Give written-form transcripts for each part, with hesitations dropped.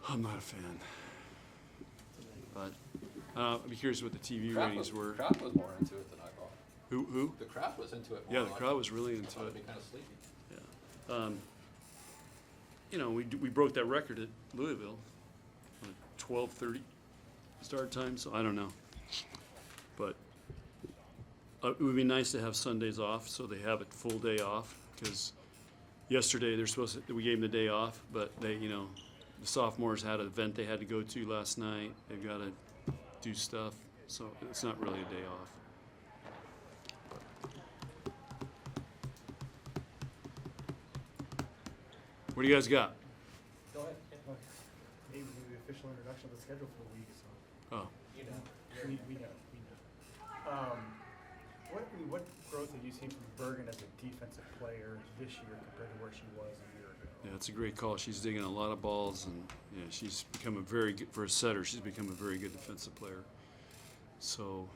I'm not a fan. But I'd be curious what the TV ratings were. The crowd was more into it than I thought. Who? The crowd was into it more. Yeah, the crowd was really I into thought it'd it. be kind of sleepy. Yeah. We broke that record at Louisville, 12:30 start time. So I don't know, but it would be nice to have Sundays off, so they have a full day off. Because yesterday we gave them the day off, but the sophomores had an event they had to go to last night. They've got to do stuff, so it's not really a day off. What do you guys got? Go ahead. Maybe the official introduction of the schedule for the week. So. Oh. You know. We know. What growth have you seen from Bergen as a defensive player this year compared to where she was a year ago? Yeah, it's a great call. She's digging a lot of balls, and she's become a very good, for a setter, she's become a very good defensive player. So,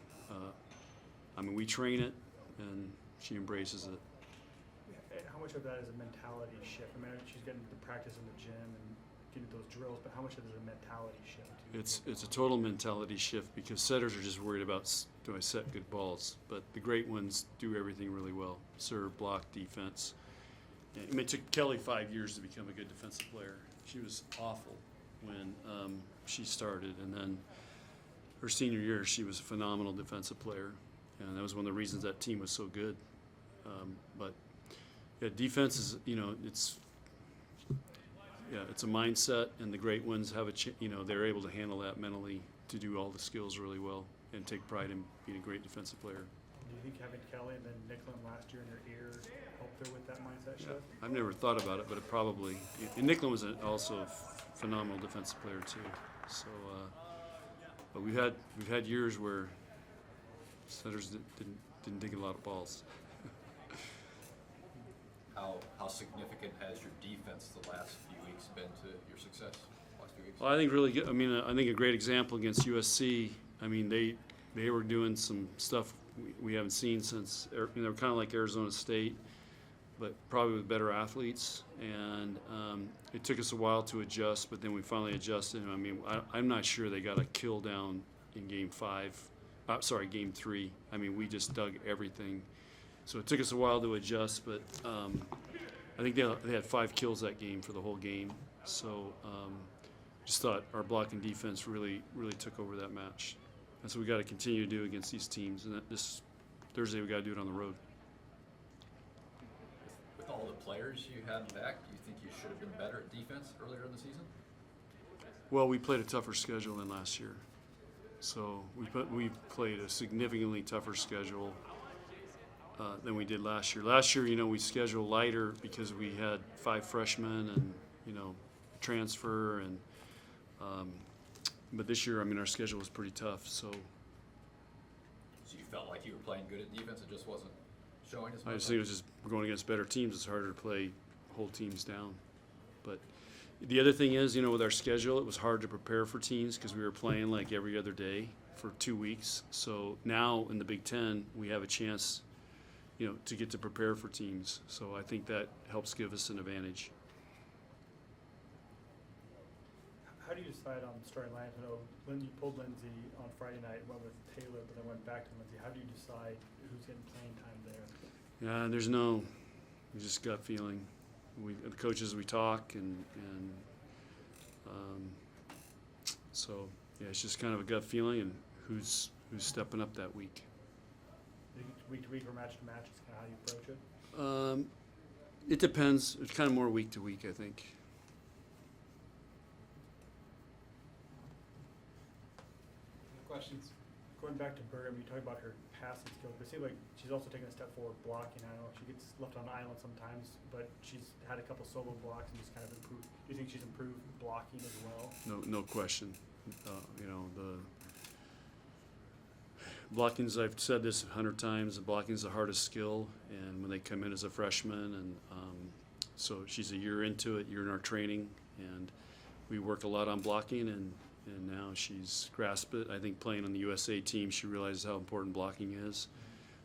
we train it, and she embraces it. How much of that is a mentality shift? I mean, she's getting to practice in the gym and getting those drills, but how much of it is a mentality shift? It's a total mentality shift because setters are just worried about, do I set good balls? But the great ones do everything really well. Serve, block, defense. It took Kelly 5 years to become a good defensive player. She was awful when she started, and then her senior year, she was a phenomenal defensive player, and that was one of the reasons that team was so good. But defense is, it's a mindset, and the great ones have they're able to handle that mentally to do all the skills really well and take pride in being a great defensive player. Do you think having Kelly and then Nicklin last year in your ear helped her with that mindset shift? I've never thought about it, but it probably. And Nicklin was also a phenomenal defensive player too. So, but we've had years where setters didn't dig a lot of balls. How significant has your defense the last few weeks been to your success? Last few weeks? Well, I think really good. I think a great example against USC. They were doing some stuff we haven't seen since. They're kind of like Arizona State, but probably with better athletes. And it took us a while to adjust, but then we finally adjusted. I'm not sure they got a kill down in Game 3. We just dug everything. So it took us a while to adjust, but I think they had 5 kills that game for the whole game. So just thought our blocking defense really took over that match. That's what we got to continue to do against these teams. And this Thursday we got to do it on the road. With all the players you had back, do you think you should have been better at defense earlier in the season? Well, we played a tougher schedule than last year. So we played a significantly tougher schedule than we did last year. Last year, we scheduled lighter because we had 5 freshmen and, transfer. And but this year, our schedule was pretty tough. So you felt like you were playing good at defense, it just wasn't showing as much? I just think it was just going against better teams. It's harder to play whole teams down. But the other thing is, with our schedule, it was hard to prepare for teams because we were playing like every other day for 2 weeks. So now in the Big Ten, we have a chance to get to prepare for teams. So I think that helps give us an advantage. How do you decide on starting lineup? I know you pulled Lindsay on Friday night, went with Taylor, but then went back to Lindsay. How do you decide who's getting playing time there? Yeah, there's just gut feeling. The coaches, we talk, and so it's just kind of a gut feeling, and who's stepping up that week. Week to week or match to match is kind of how you approach it? It depends. It's kind of more week to week, I think. Questions? Going back to Bergen, you talk about her passing skills, but it seems like she's also taken a step forward blocking. I know she gets left on the island sometimes, but she's had a couple solo blocks and just kind of improved. Do you think she's improved blocking as well? No question. The blocking's, I've said this 100 times, blocking's the hardest skill, and when they come in as a freshman, and so she's a year into it, year in our training, and we work a lot on blocking, and now she's grasped it. I think playing on the USA team, she realizes how important blocking is,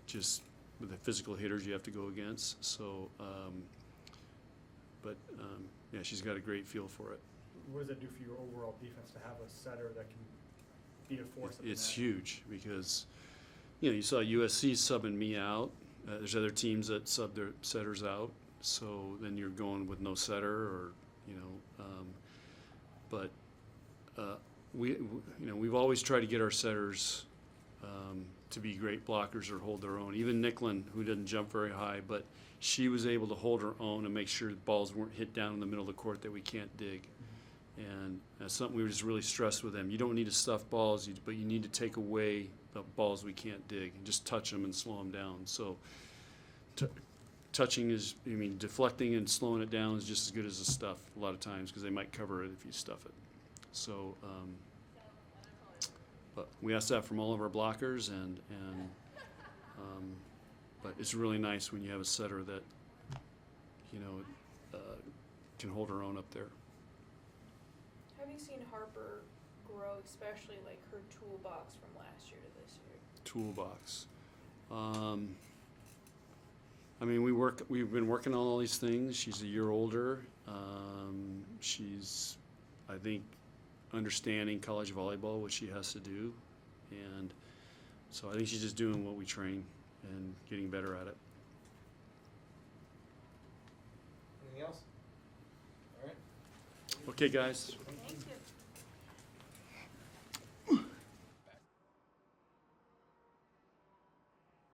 just with the physical hitters you have to go against. So, she's got a great feel for it. what does that do for your overall defense to have a setter that can be a force? at the It's net? huge because, you saw USC subbing me out. There's other teams that sub their setters out, so then you're going with no setter, or but we've always tried to get our setters to be great blockers or hold their own. Even Nicklin, who didn't jump very high, but she was able to hold her own and make sure the balls weren't hit down in the middle of the court that we can't dig. And that's something we were just really stressed with them. You don't need to stuff balls, but you need to take away the balls we can't dig and just touch them and slow them down. So touching deflecting and slowing it down is just as good as the stuff a lot of times, because they might cover it if you stuff it. So, but we ask that from all of our blockers, but it's really nice when you have a setter that, can hold her own up there. Have you seen Harper grow, especially like her toolbox from last year to this year? Toolbox. We've been working on all these things. She's a year older. She's, I think, understanding college volleyball, what she has to do. And so I think she's just doing what we train and getting better at it. Anything else? All right. Okay, guys.